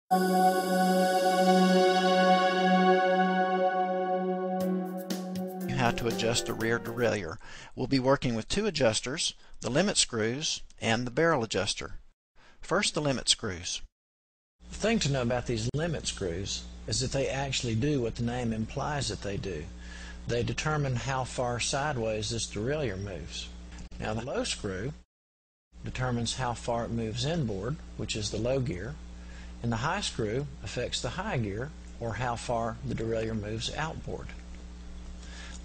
How to adjust the rear derailleur. We'll be working with two adjusters, the limit screws and the barrel adjuster. First, the limit screws. The thing to know about these limit screws is that they actually do what the name implies that they do. They determine how far sideways this derailleur moves. Now the low screw determines how far it moves inboard, which is the low gear, and the high screw affects the high gear, or how far the derailleur moves outboard.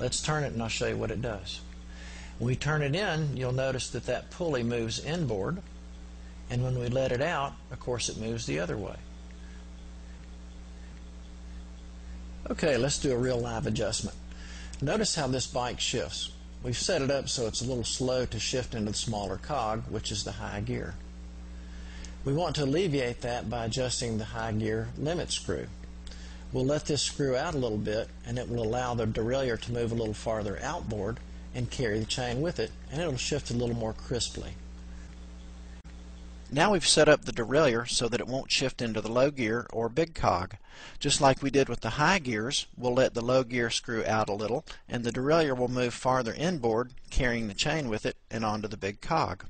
Let's turn it and I'll show you what it does. When we turn it in, you'll notice that that pulley moves inboard, and when we let it out, of course it moves the other way. Okay, let's do a real live adjustment. Notice how this bike shifts. We've set it up so it's a little slow to shift into the smaller cog, which is the high gear. We want to alleviate that by adjusting the high gear limit screw. We'll let this screw out a little bit, and it will allow the derailleur to move a little farther outboard and carry the chain with it, and it'll shift a little more crisply. Now we've set up the derailleur so that it won't shift into the low gear or big cog. Just like we did with the high gears, we'll let the low gear screw out a little, and the derailleur will move farther inboard, carrying the chain with it and onto the big cog.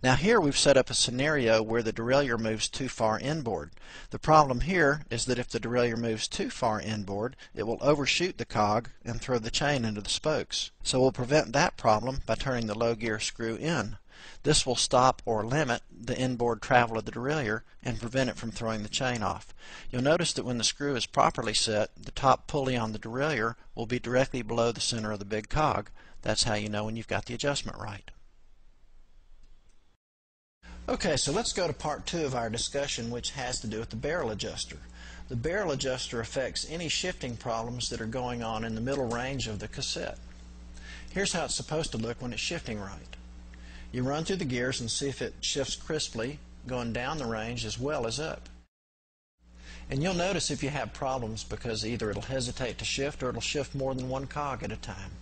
Now here we've set up a scenario where the derailleur moves too far inboard. The problem here is that if the derailleur moves too far inboard, it will overshoot the cog and throw the chain into the spokes. So we'll prevent that problem by turning the low gear screw in. This will stop or limit the inboard travel of the derailleur and prevent it from throwing the chain off. You'll notice that when the screw is properly set, the top pulley on the derailleur will be directly below the center of the big cog. That's how you know when you've got the adjustment right. Okay, so let's go to part 2 of our discussion, which has to do with the barrel adjuster. The barrel adjuster affects any shifting problems that are going on in the middle range of the cassette. Here's how it's supposed to look when it's shifting right. You run through the gears and see if it shifts crisply, going down the range as well as up. And you'll notice if you have problems because either it'll hesitate to shift or it'll shift more than one cog at a time.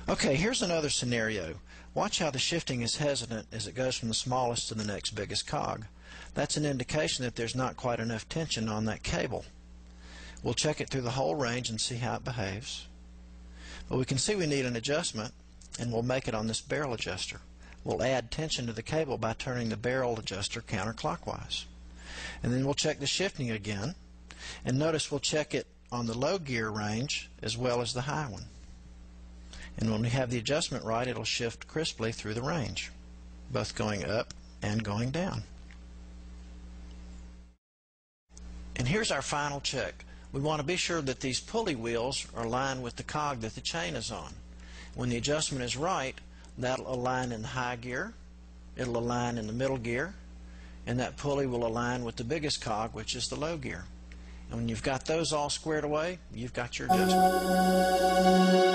Okay, here's another scenario. Watch how the shifting is hesitant as it goes from the smallest to the next biggest cog. That's an indication that there's not quite enough tension on that cable. We'll check it through the whole range and see how it behaves. But we can see we need an adjustment, and we'll make it on this barrel adjuster. We'll add tension to the cable by turning the barrel adjuster counterclockwise. And then we'll check the shifting again, and notice we'll check it on the low gear range as well as the high one. And when we have the adjustment right, it'll shift crisply through the range, both going up and going down. And here's our final check. We want to be sure that these pulley wheels are aligned with the cog that the chain is on. When the adjustment is right, that'll align in the high gear, it'll align in the middle gear, and that pulley will align with the biggest cog, which is the low gear. And when you've got those all squared away, you've got your adjustment.